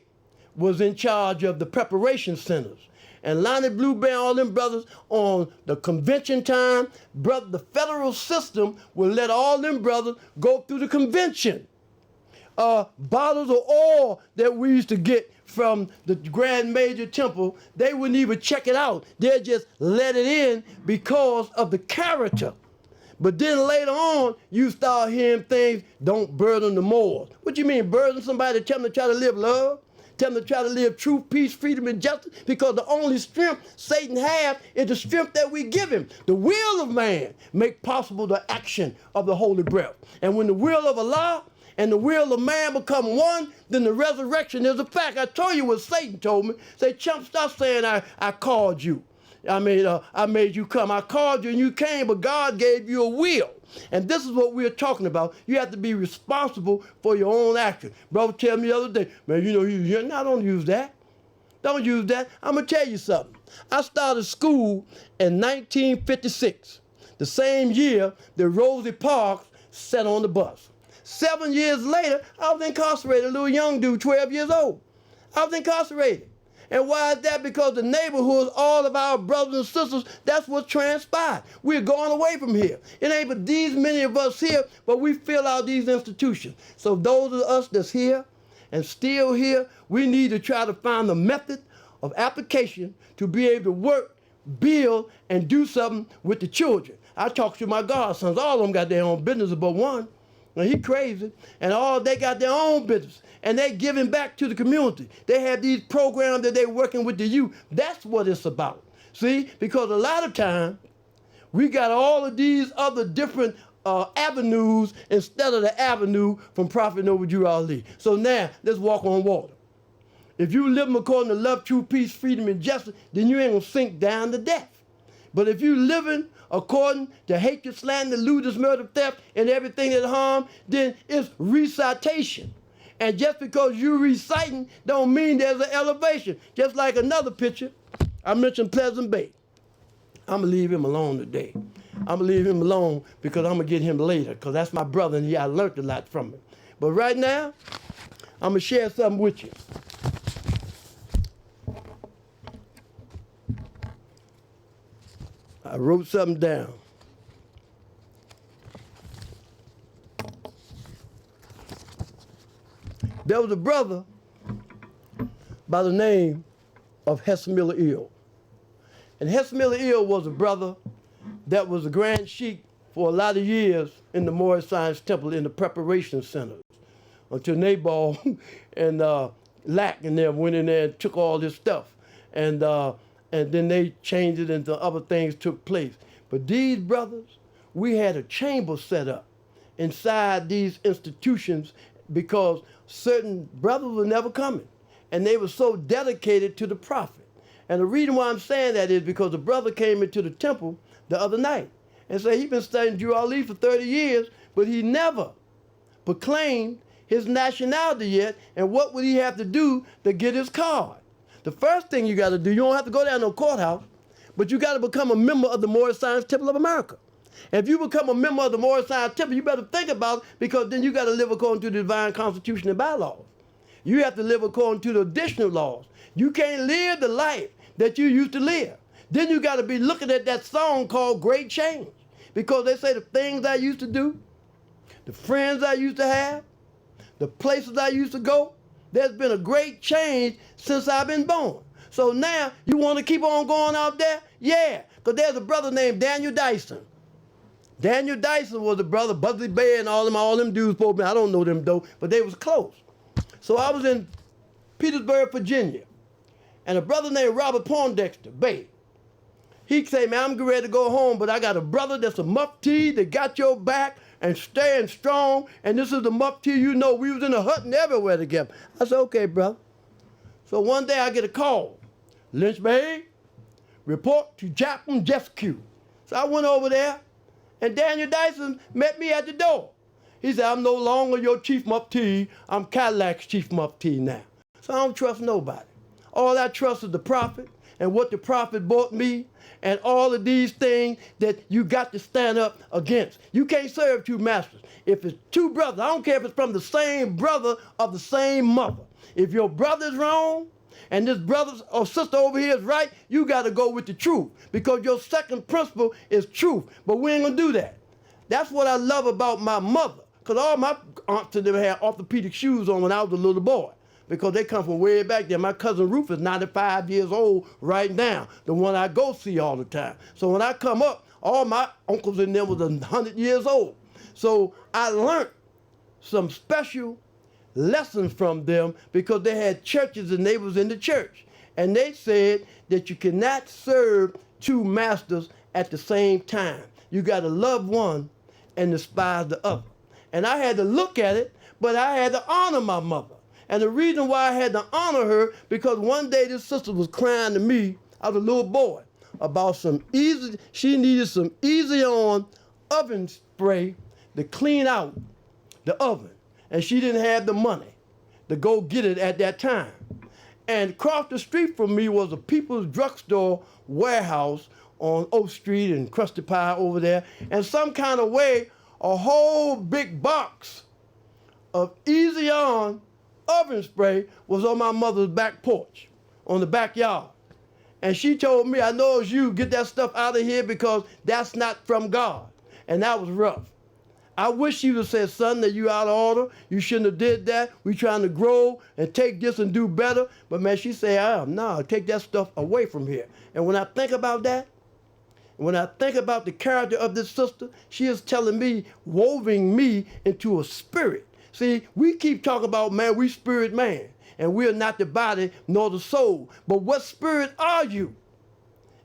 was in charge of the preparation centers. And Lynch-Bey and all them brothers on the convention time, the federal system will let all them brothers go through the convention. Bottles of oil that we used to get from the Grand Major Temple, they wouldn't even check it out. They'd just let it in because of the character. But then later on, you start hearing things, don't burden the Moors. What you mean, burden somebody to tell them to try to live love? Tell them to try to live truth, peace, freedom, and justice? Because the only strength Satan has is the strength that we give him. The will of man make possible the action of the Holy Breath. And when the will of Allah and the will of man become one, then the resurrection is a fact. I told you what Satan told me. Say, chump, stop saying I called you. I made you come. I called you and you came, but God gave you a will. And this is what we're talking about. You have to be responsible for your own action. Brother tell me the other day, man, you know, I don't use that. Don't use that. I'm going to tell you something. I started school in 1956, the same year that Rosie Parks sat on the bus. 7 years later, I was incarcerated, a little young dude, 12 years old. I was incarcerated. And why is that? Because the neighborhoods, all of our brothers and sisters, that's what transpired. We're going away from here. It ain't but these many of us here, but we fill out these institutions. So those of us that's here and still here, we need to try to find the method of application to be able to work, build, and do something with the children. I talk to my godsons. All of them got their own business but one. And he crazy. And all they got their own business. And they giving back to the community. They have these programs that they're working with the youth. That's what it's about. See? Because a lot of time, we got all of these other different avenues instead of the avenue from Prophet Noble Drew Ali. So now, let's walk on water. If you live according to love, truth, peace, freedom, and justice, then you ain't gonna sink down to death. But if you living according to hatred, slander, lewdness, murder, theft, and everything that harm, then it's recitation. And just because you reciting don't mean there's an elevation. Just like another picture, I mentioned Pleasant Bay. I'm gonna leave him alone today. I'm gonna leave him alone because I'm gonna get him later, because that's my brother and I learned a lot from him. But right now, I'm gonna share something with you. I wrote something down. There was a brother by the name of Hess Miller Ill. And Hess Miller Ill was a brother that was a Grand Sheik for a lot of years in the Moorish Science Temple in the preparation centers until Nabal and Lack and them went in there and took all this stuff. And then they changed it into other things took place. But these brothers, we had a chamber set up inside these institutions because certain brothers were never coming. And they were so dedicated to the prophet. And the reason why I'm saying that is because the brother came into the temple the other night and said he'd been studying Drew Ali for 30 years, but he never proclaimed his nationality yet. And what would he have to do to get his card? The first thing you got to do, you don't have to go down to no courthouse, but you got to become a member of the Moorish Science Temple of America. And if you become a member of the Moorish Science Temple, you better think about it, because then you got to live according to the divine constitution and bylaws. You have to live according to the additional laws. You can't live the life that you used to live. Then you got to be looking at that song called Great Change, because they say the things I used to do, the friends I used to have, the places I used to go, there's been a great change since I've been born. So now, you want to keep on going out there? Yeah, because there's a brother named Daniel Dyson. Daniel Dyson was a brother, Lynch-Bey and all them dudes, I don't know them though, but they was close. So I was in Petersburg, Virginia, and a brother named Robert Poindexter, Bay. He said, man, I'm getting ready to go home, but I got a brother that's a mufti that got your back and staying strong, and this is the mufti you know. We was in the hut and everywhere together. I said, okay, brother. So one day I get a call. Lynch-Bey, report to Chaplain Jescu. So I went over there, and Daniel Dyson met me at the door. He said, I'm no longer your chief mufti. I'm Cadillac's chief mufti now. So I don't trust nobody. All I trust is the prophet and what the prophet brought me and all of these things that you got to stand up against. You can't serve two masters. If it's two brothers, I don't care if it's from the same brother or the same mother. If your brother's wrong and this brother or sister over here is right, you got to go with the truth, because your second principle is truth. But we ain't going to do that. That's what I love about my mother, because all my aunts and them had orthopedic shoes on when I was a little boy, because they come from way back there. My cousin Ruth is 95 years old right now, the one I go see all the time. So when I come up, all my uncles and them was 100 years old. So I learned some special lessons from them, because they had churches and they was in the church. And they said that you cannot serve two masters at the same time. You got to love one and despise the other. And I had to look at it, but I had to honor my mother. And the reason why I had to honor her, because one day this sister was crying to me, I was a little boy, about she needed some easy on oven spray to clean out the oven. And she didn't have the money to go get it at that time. And across the street from me was a People's Drugstore warehouse on Oak Street and Krusty Pie over there. And some kind of way, a whole big box of Easy On oven spray was on my mother's back porch, on the backyard. And she told me, I know it's you, get that stuff out of here because that's not from God. And that was rough. I wish she would have said, son, that you out of order. You shouldn't have did that. We trying to grow and take this and do better. But man, she said, no, take that stuff away from here. And when I think about that, when I think about the character of this sister, she is telling me, woven me into a spirit. See, we keep talking about, man, we spirit man, and we are not the body nor the soul. But what spirit are you?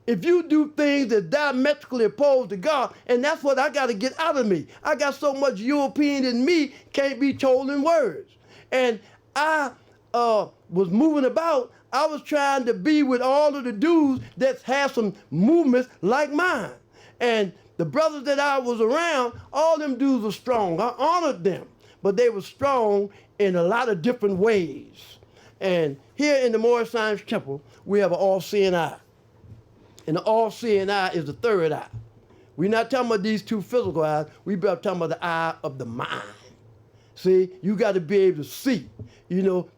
If you do things that diametrically oppose to God, and that's what I got to get out of me. I got so much European in me, can't be told in words. And I was moving about. I was trying to be with all of the dudes that have some movements like mine. And the brothers that I was around, all them dudes were strong. I honored them, but they were strong in a lot of different ways. And here in the Morris Science Temple, we have an all-seeing eye. And the all-seeing eye is the third eye. We're not talking about these two physical eyes. We're talking about the eye of the mind. See, you got to be able to see,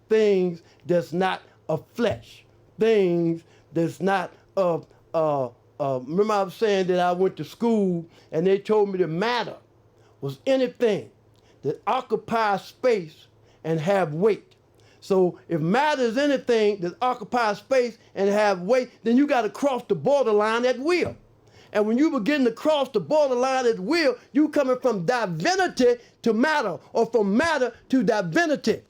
things that's not of flesh, things that's not of, remember I was saying that I went to school and they told me the matter was anything that occupies space and have weight. So if matter is anything that occupies space and have weight, then you got to cross the borderline at will. And when you begin to cross the borderline at will, you coming from divinity to matter, or from matter to divinity.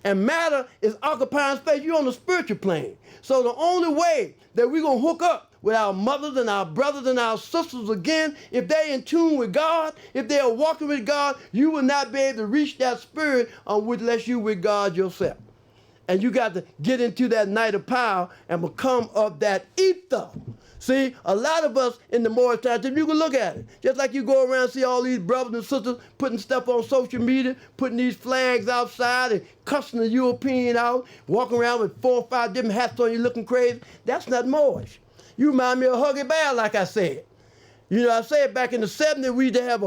And matter is occupying space. You're on the spiritual plane. So the only way that we're going to hook up with our mothers and our brothers and our sisters again, if they're in tune with God, if they are walking with God, you will not be able to reach that spirit unless you with God yourself. And you got to get into that night of power and become of that ether. See, a lot of us in the Morris Township, you can look at it. Just like you go around and see all these brothers and sisters putting stuff on social media, putting these flags outside and cussing the European out, walking around with 4 or 5 different hats on you looking crazy. That's not Moorish. You remind me of Huggy Bear, like I said. I said back in the 70s, we used to have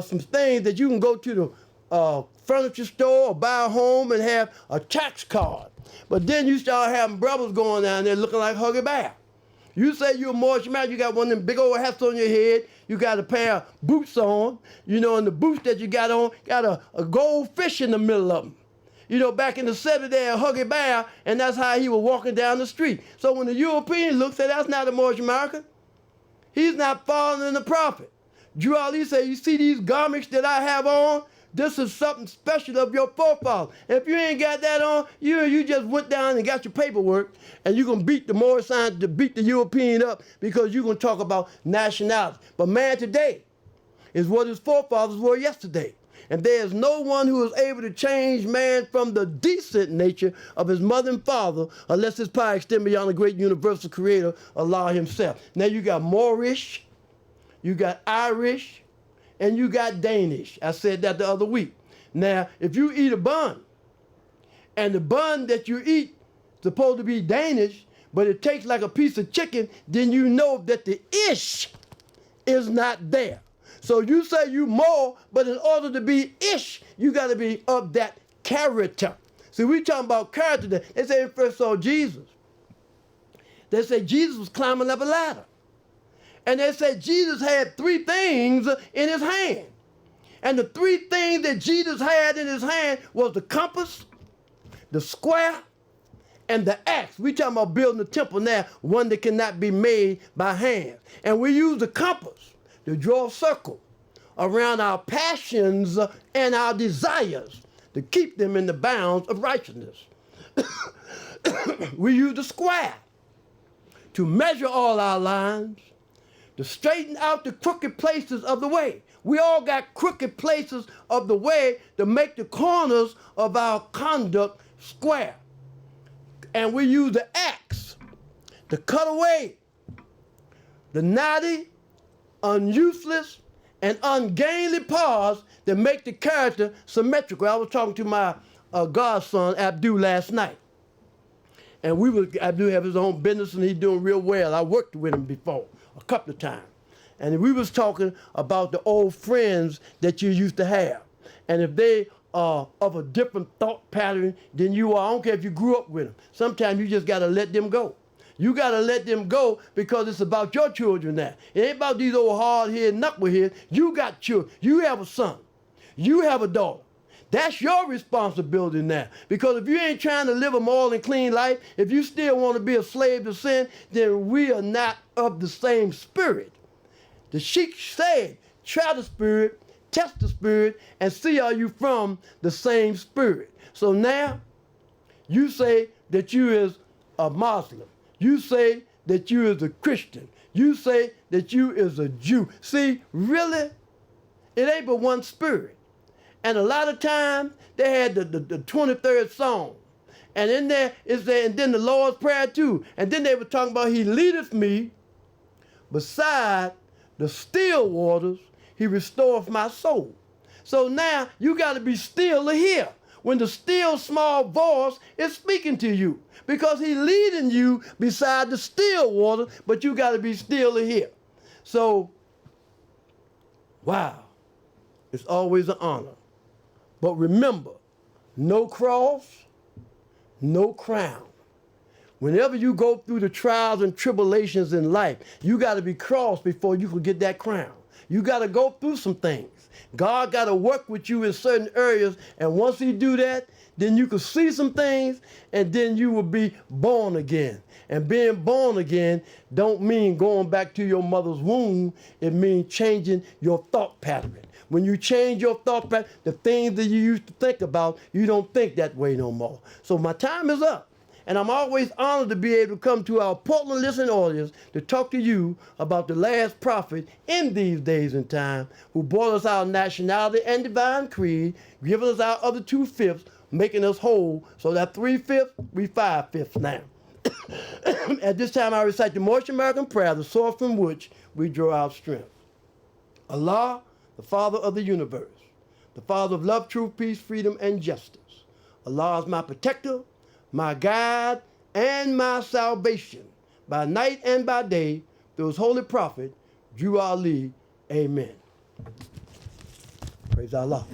some things that you can go to the furniture store or buy a home and have a tax card. But then you start having brothers going down there looking like Huggy Bear. You say you're a Moorish man, you got one of them big old hats on your head, you got a pair of boots on, and the boots that you got on got a gold fish in the middle of them. Back in the 70s, they had Huggy Bear, and that's how he was walking down the street. So when the European looks at that's not a Moorish American. He's not following the prophet. Drew Ali said, you see these garments that I have on? This is something special of your forefathers. And if you ain't got that on, you just went down and got your paperwork, and you're going to beat the Moorish sign to beat the European up because you're going to talk about nationality. But man today is what his forefathers were yesterday. And there is no one who is able to change man from the decent nature of his mother and father unless his power extend beyond the great universal creator, Allah himself. Now you got Moorish, you got Irish, and you got Danish. I said that the other week. Now, if you eat a bun, and the bun that you eat is supposed to be Danish, but it tastes like a piece of chicken, then you know that the ish is not there. So you say you more, but in order to be ish, you got to be of that character. See, we talking about character. They say they first saw Jesus. They say Jesus was climbing up a ladder. And they said Jesus had 3 things in his hand. And the 3 things that Jesus had in his hand was the compass, the square, and the axe. We talking about building a temple now, one that cannot be made by hand. And we use the compass to draw a circle around our passions and our desires to keep them in the bounds of righteousness. We use the square to measure all our lines, to straighten out the crooked places of the way. We all got crooked places of the way to make the corners of our conduct square. And we use the axe to cut away the knotty, unuseless, and ungainly parts that make the character symmetrical. I was talking to my godson, Abdul, last night. And I do have his own business, and he's doing real well. I worked with him before a couple of times. And we was talking about the old friends that you used to have. And if they are of a different thought pattern than you are, I don't care if you grew up with them. Sometimes you just got to let them go. You got to let them go because it's about your children now. It ain't about these old hard-headed knuckleheads. You got children. You have a son. You have a daughter. That's your responsibility now. Because if you ain't trying to live a moral and clean life, if you still want to be a slave to sin, then we are not of the same spirit. The Sheikh said, try the spirit, test the spirit, and see are you from the same spirit. So now, you say that you is a Muslim. You say that you is a Christian. You say that you is a Jew. See, really, it ain't but one spirit. And a lot of times, they had the 23rd Psalm. And in there, it's there, and then the Lord's Prayer too. And then they were talking about, he leadeth me beside the still waters, he restoreth my soul. So now, you got to be still to hear when the still small voice is speaking to you. Because he's leading you beside the still water, but you got to be still to hear. So, wow, it's always an honor. But remember, no cross, no crown. Whenever you go through the trials and tribulations in life, you got to be crossed before you can get that crown. You got to go through some things. God got to work with you in certain areas, and once he do that, then you can see some things, and then you will be born again. And being born again don't mean going back to your mother's womb. It means changing your thought pattern. When you change your thought pattern, the things that you used to think about, you don't think that way no more. So my time is up. And I'm always honored to be able to come to our Portland listening audience to talk to you about the last prophet in these days and time who brought us our nationality and divine creed, giving us our other 2/5, making us whole. So that 3/5, we 5/5 now. At this time, I recite the Moorish American prayer, the source from which we draw our strength. Allah, the Father of the universe, the Father of love, truth, peace, freedom, and justice. Allah is my protector, my guide, and my salvation, by night and by day, through his holy prophet, Drew Ali. Amen. Praise Allah.